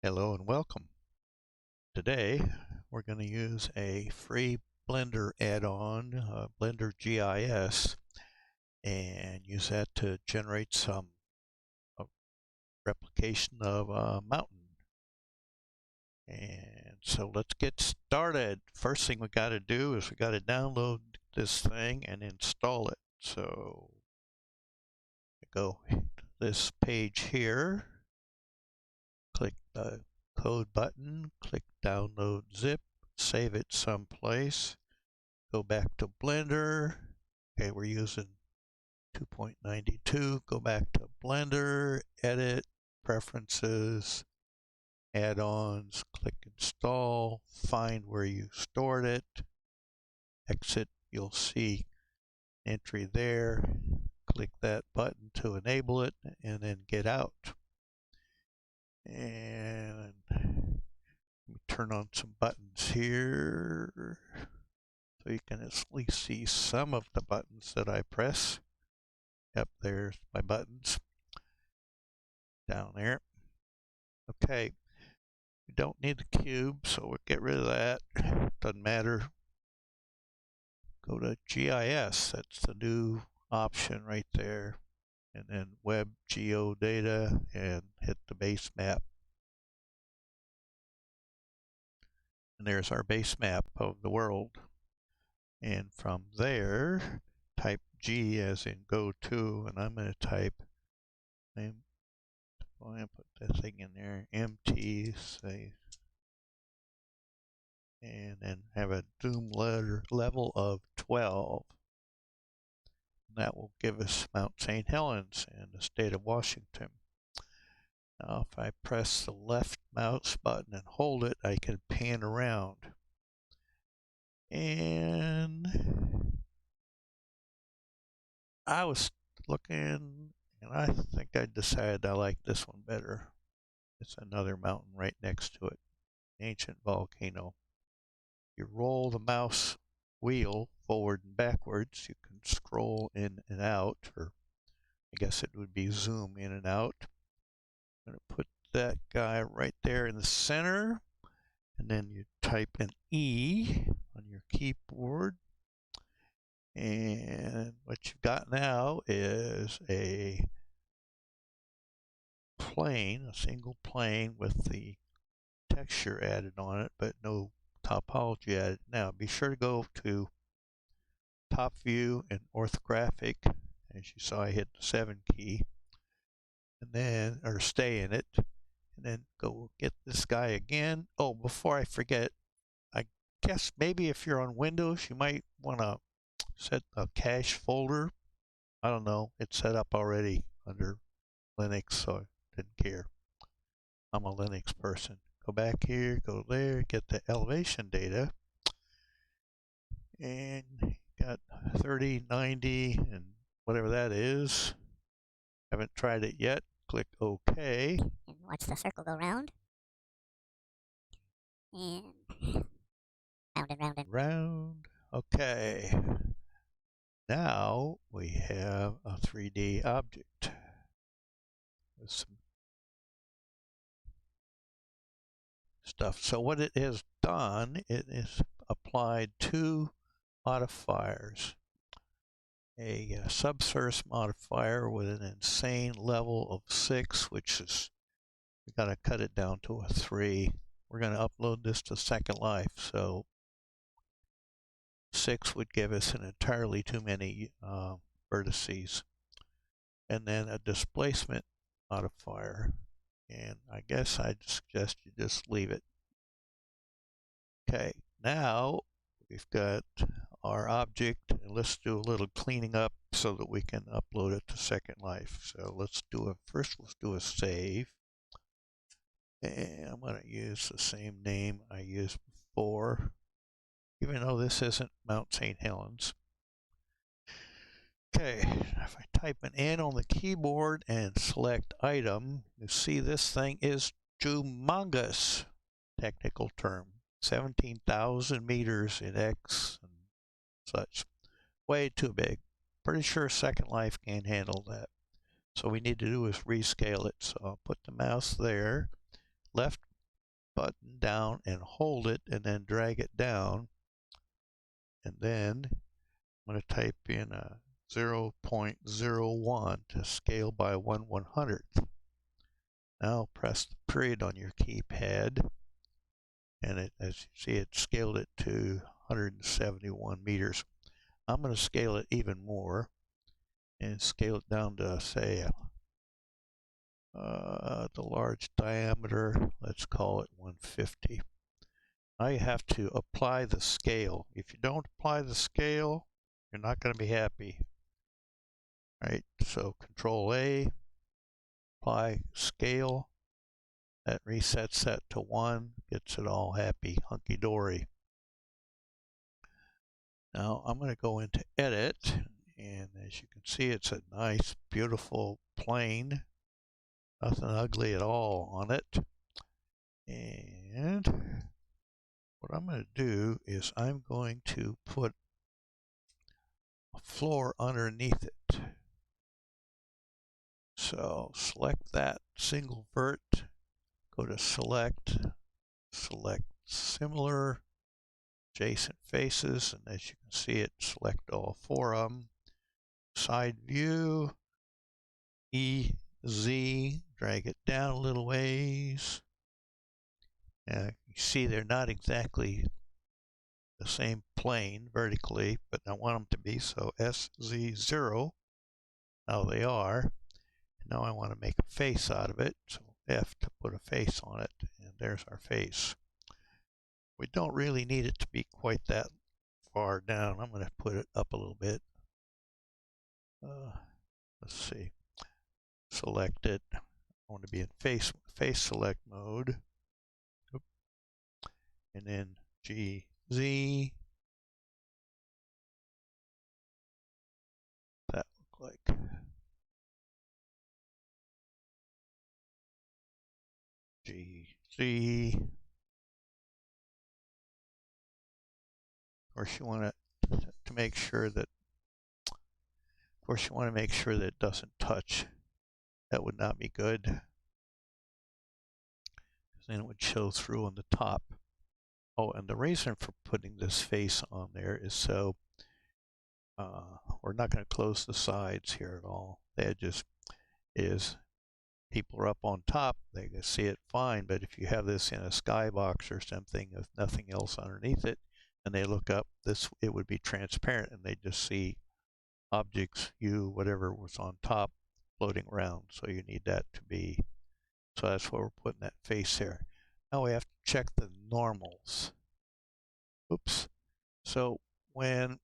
Hello and welcome. Today we're going to use a free Blender add-on, Blender GIS, and use that to generate some replication of a mountain. And so let's get started. First thing we got to do is we got to download this thing and install it. So go to this page here, click the code button, click download zip, save it someplace, go back to Blender. Okay, we're using 2.92. Go back to Blender, edit, preferences, add-ons, click install, find where you stored it, exit, you'll see entry there, click that button to enable it, and then get out. And turn on some buttons here so you can at least see some of the buttons that I press. Yep, there's my buttons down there. Okay, we don't need the cube, so we'll get rid of that. Doesn't matter. Go to GIS, that's the new option right there. And then web geodata and hit the base map. And there's our base map of the world. And from there, type G as in go to, and I'm going to type, I'm going to put that thing in there, MT, say, and then have a zoom level of 12. And that will give us Mount St. Helens in the state of Washington. Now, if I press the left mouse button and hold it, I can pan around. And I was looking, and I think I decided I like this one better. It's another mountain right next to it, ancient volcano. You roll the mouse wheel forward and backwards. You can scroll in and out, or I guess it would be zoom in and out. I'm going to put that guy right there in the center, and then you type an E on your keyboard. And what you've got now is a plane, a single plane with the texture added on it, but no topology added. Now be sure to go to top view and orthographic. As you saw, I hit the 7 key, and then, or stay in it, and then go get this guy again. Oh, before I forget, I guess maybe if you're on Windows, you might want to set a cache folder. I don't know, it's set up already under Linux, so I didn't care. I'm a Linux person. Go back here, go there, get the elevation data, and got 30, 90, and whatever that is. Haven't tried it yet. Click OK. And watch the circle go round. And round and round and round. Okay. Now we have a 3D object with some stuff. So what it has done, it has applied two modifiers. A subsurface modifier with an insane level of 6, which is, we got to cut it down to a 3. We're going to upload this to Second Life, so 6 would give us an entirely too many vertices. And then a displacement modifier, and I guess I'd suggest you just leave it. Okay, now we've got our object, and let's do a little cleaning up so that we can upload it to Second Life. So let's do a save. And I'm going to use the same name I used before, even though this isn't Mount St. Helens. Okay, if I type an N on the keyboard and select item, you see this thing is humongous, technical term. 17,000 meters in X and such. Way too big. Pretty sure Second Life can't handle that. So what we need to do is rescale it. So I'll put the mouse there, left button down and hold it and then drag it down. And then I'm going to type in a 0.01 to scale by 1/100th. Now press the period on your keypad, and as you see, it scaled it to 171 meters. I'm going to scale it even more and scale it down to, say, the large diameter. Let's call it 150. Now you have to apply the scale. If you don't apply the scale, you're not going to be happy. Right? So Control A, apply scale. That resets that to 1, gets it all happy, hunky-dory. Now I'm going to go into Edit, and as you can see, it's a nice, beautiful plane. Nothing ugly at all on it. And what I'm going to do is I'm going to put a floor underneath it. So select that single vert, go to Select, select Similar, Adjacent Faces, and as you can see, it select all 4 of them. Side View, EZ, drag it down a little ways. You see they're not exactly the same plane vertically, but I want them to be, so SZ0. Now they are. Now I want to make a face out of it, so F to put a face on it, and there's our face. We don't really need it to be quite that far down. I'm going to put it up a little bit. Let's see. Select it. I want to be in face select mode. Oop. And then GZ. That look like. GZ. Of course, you want to make sure that. Of course, you want to make sure that it doesn't touch. That would not be good, because then it would show through on the top. Oh, and the reason for putting this face on there is so we're not going to close the sides here at all. The edges is people are up on top, they can see it fine, but if you have this in a skybox or something with nothing else underneath it, and they look up, it would be transparent, and they just see objects, whatever was on top, floating around. So you need that to be. So that's why we're putting that face there. Now we have to check the normals. Oops. So when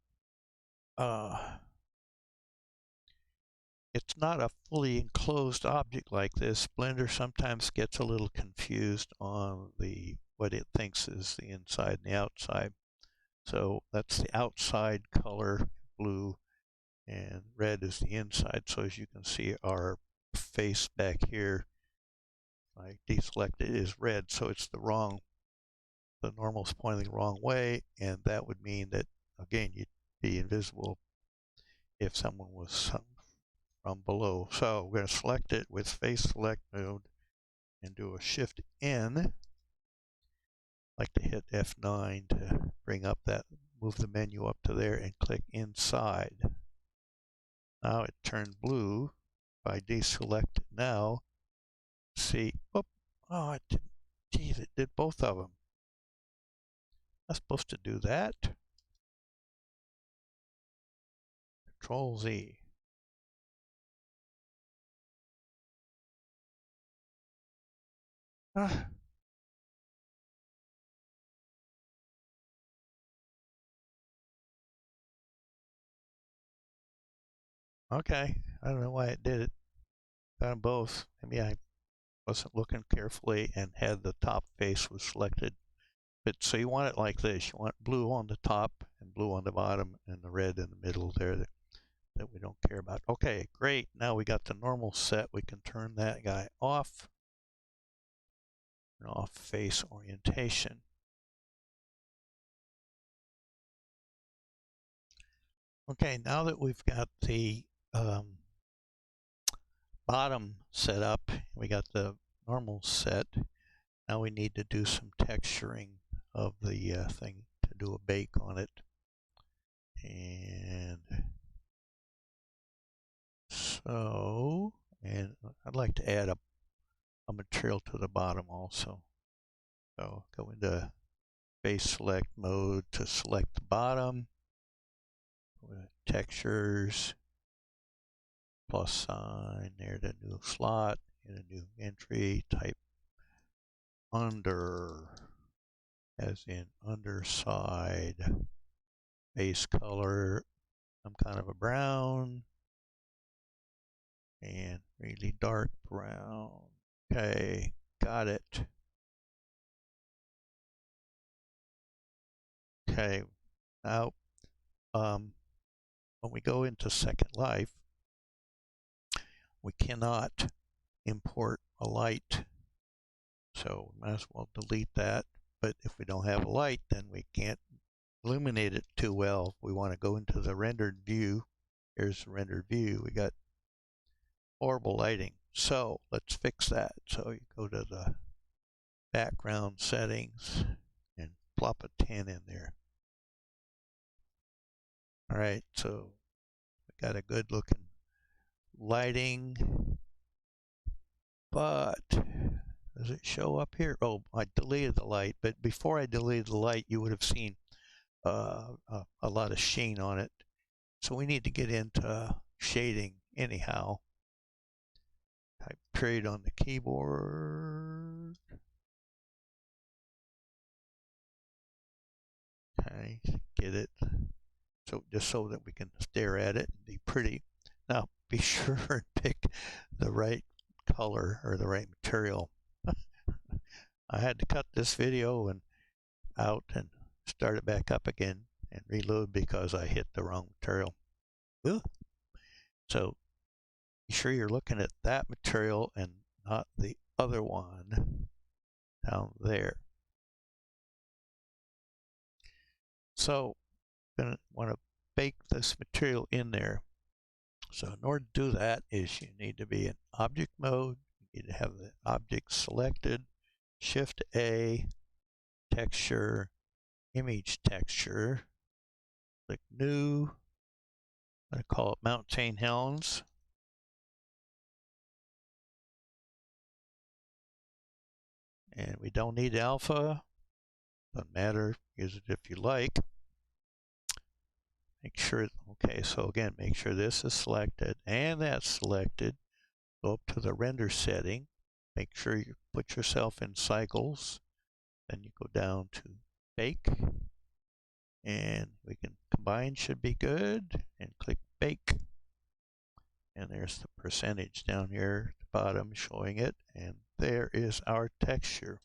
it's not a fully enclosed object like this, Blender sometimes gets a little confused on what it thinks is the inside and the outside. So that's the outside color, blue, and red is the inside. So as you can see, our face back here, I deselect it, is red, so it's the normal's pointing the wrong way, and that would mean that, again, you'd be invisible if someone was from below. So we're going to select it with face select mode and do a Shift N. I like to hit F9 to bring up that, move the menu up to there and click inside. Now it turned blue. If I deselect it now, see, oh, it didn't, geez, it did both of them. I'm supposed to do that. Control Z. Okay, I don't know why it did it. Got them both. Maybe I wasn't looking carefully and had the top face was selected. But so you want it like this. You want blue on the top and blue on the bottom and the red in the middle there that we don't care about. Okay, great. Now we got the normal set. We can turn that guy off. Turn off face orientation. Okay, now that we've got the bottom set up, we got the normal set. now we need to do some texturing of the thing to do a bake on it. And so, and I'd like to add a material to the bottom also. So go into base select mode to select the bottom. Textures, plus sign, there's a new slot, and a new entry, type under, as in underside, base color, some kind of a brown, and really dark brown. Okay, got it. Okay, now when we go into Second Life, we cannot import a light, so we might as well delete that. But if we don't have a light, then we can't illuminate it too well. We want to go into the rendered view. Here's the rendered view. We got horrible lighting, so let's fix that. So you go to the background settings and plop a 10 in there. All right, so we got a good looking lighting, but does it show up here? Oh, I deleted the light, but before I deleted the light, you would have seen a lot of sheen on it. So we need to get into shading anyhow. Type period on the keyboard. Okay, get it. So just so that we can stare at it and be pretty. Now be sure and pick the right color or the right material. I had to cut this video and out and start it back up again and reload because I hit the wrong material. Ooh. So be sure you're looking at that material and not the other one down there. So I'm going to want to bake this material in there. So in order to do that is you need to be in object mode. You need to have the object selected, Shift A, texture, image texture, click new. I'm going to call it Mount St Helens. And we don't need alpha. Doesn't matter, use it if you like. Make sure, okay, so again, make sure this is selected and that's selected. Go up to the render setting. Make sure you put yourself in cycles. Then you go down to bake. And we can combine should be good. And click bake. And there's the percentage down here at the bottom showing it. And there is our texture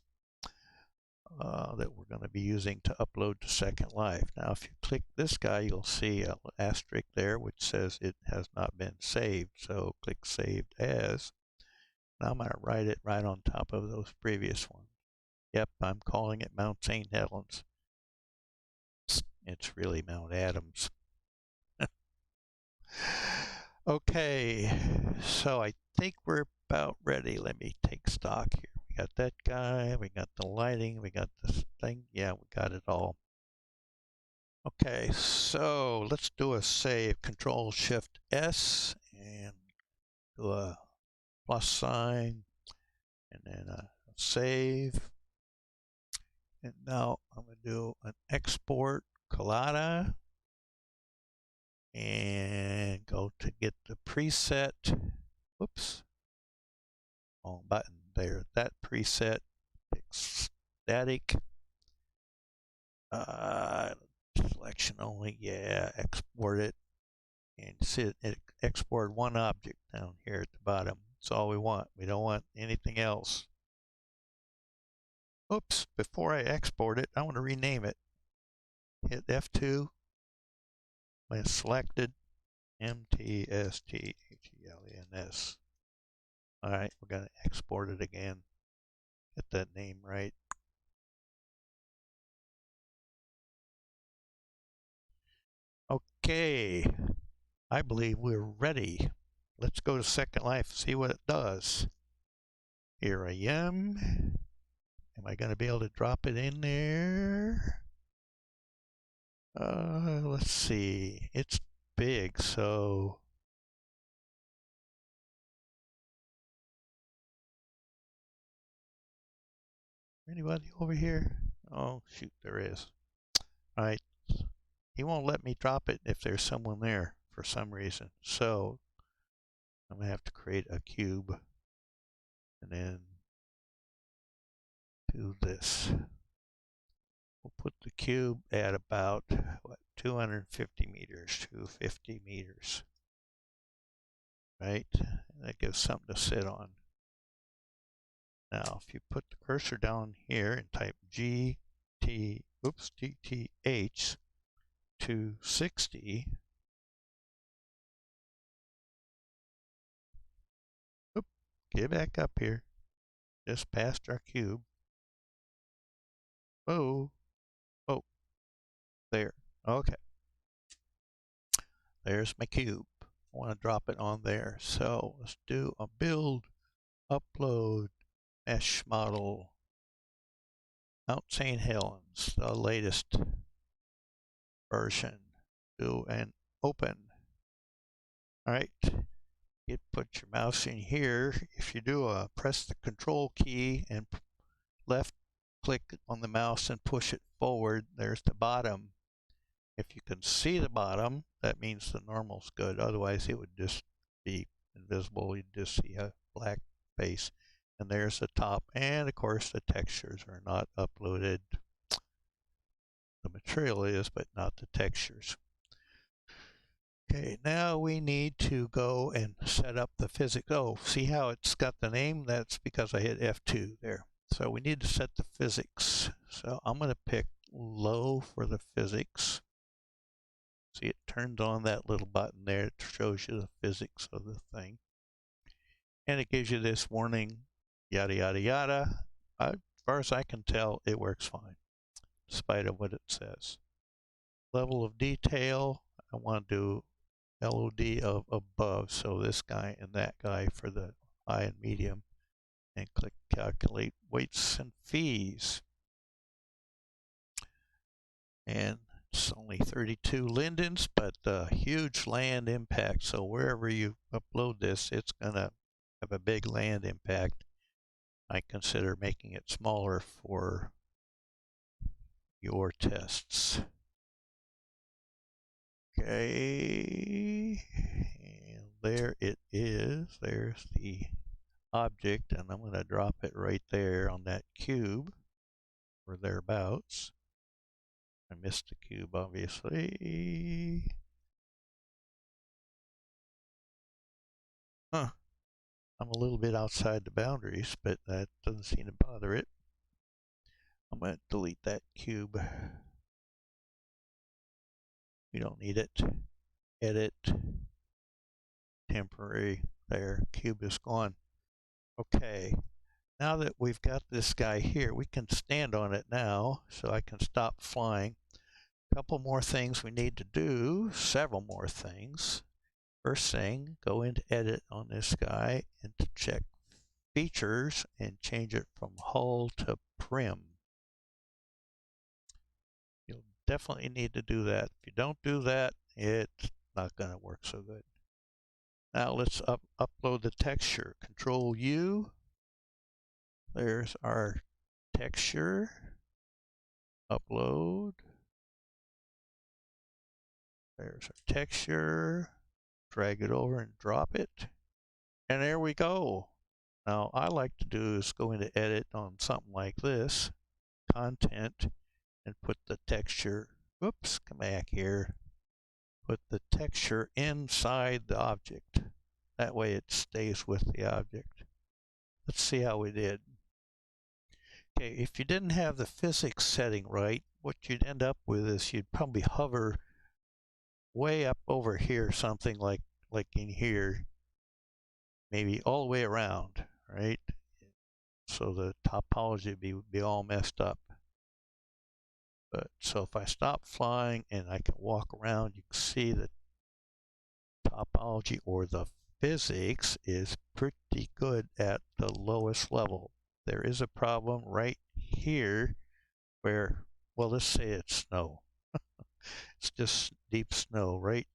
that we're going to be using to upload to Second Life. Now if you click this guy, you'll see an asterisk there which says it has not been saved. So click saved as. Now I'm going to write it right on top of those previous ones. Yep, I'm calling it Mount St Helens. It's really Mount Adams. Okay, so I think we're about ready. Let me take stock here. We got that guy, we got the lighting, we got this thing. Yeah, we got it all. Okay, so let's do a save. Control Shift S and do a plus sign and then a save. And now I'm going to do an export collada and go to get the preset. Whoops, wrong button there. That preset, pick static, selection only. Yeah, export it and see it export one object down here at the bottom. That's all we want. We don't want anything else. Oops, before I export it, I want to rename it. Hit F2 when it's selected, MTSTHELENS. All right, we're going to export it again. Get that name right. Okay, I believe we're ready. Let's go to Second Life and see what it does. Here I am. Am I going to be able to drop it in there? Let's see. It's big, so anybody over here? Oh, shoot, there is. All right. He won't let me drop it if there's someone there for some reason. So I'm going to have to create a cube and then do this. We'll put the cube at about, what, 250 meters, 250 meters. Right? And that gives something to sit on. Now, if you put the cursor down here and type GTH 260, oop, get back up here, just past our cube. Oh, oh, there. Okay, there's my cube. I want to drop it on there. So let's do a build, upload, mesh model, Mount St Helens, the latest version. Do an open. All right. You put your mouse in here. If you do press the control key and left click on the mouse and push it forward, there's the bottom. If you can see the bottom, that means the normal's good. Otherwise it would just be invisible. You'd just see a black face. And there's the top. And of course the textures are not uploaded. The material is, but not the textures. Okay, now we need to go and set up the physics. Oh, see how it's got the name? That's because I hit F2 there. So we need to set the physics. So I'm going to pick low for the physics. See, it turns on that little button there. It shows you the physics of the thing. And it gives you this warning, yada, yada, yada. As far as I can tell, it works fine, in spite of what it says. Level of detail, I want to do LOD of above, so this guy and that guy for the high and medium, and click calculate weights and fees. And it's only 32 lindens, but huge land impact, so wherever you upload this, it's gonna have a big land impact. I consider making it smaller for your tests. Okay, and there it is. There's the object, and I'm going to drop it right there on that cube or thereabouts. I missed the cube, obviously. Huh. I'm a little bit outside the boundaries, but that doesn't seem to bother it. I'm going to delete that cube. We don't need it. Edit. Temporary. There. Cube is gone. Okay. Now that we've got this guy here, we can stand on it now, so I can stop flying. A couple more things we need to do, several more things. First thing, go into edit on this guy and to check features and change it from hull to prim. You'll definitely need to do that. If you don't do that, it's not going to work so good. Now let's upload the texture. Control U. There's our texture. Upload. There's our texture. Drag it over and drop it. And there we go. Now I like to do is go into edit on something like this. Content. And put the texture. Whoops, come back here. Put the texture inside the object. That way it stays with the object. Let's see how we did. Okay, if you didn't have the physics setting right, what you'd end up with is you'd probably hover way up over here, something like in here, maybe all the way around, right? So the topology would be all messed up. But so if I stop flying and I can walk around, you can see the topology or the physics is pretty good at the lowest level. There is a problem right here where, well, let's say it's snow. It's just deep snow, right?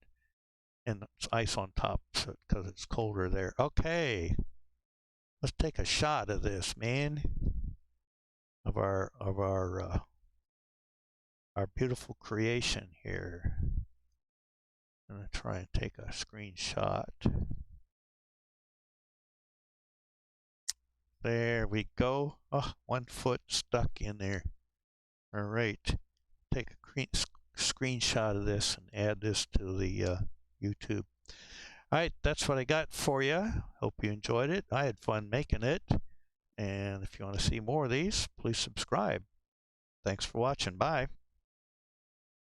And it's ice on top because it's colder there. Okay, let's take a shot of this, man, of our beautiful creation here. I'm gonna try and take a screenshot. There we go. Oh, 1 foot stuck in there. All right, take a screenshot of this and add this to the YouTube. All right, that's what I got for you. Hope you enjoyed it. I had fun making it. And if you want to see more of these, please subscribe. Thanks for watching. Bye.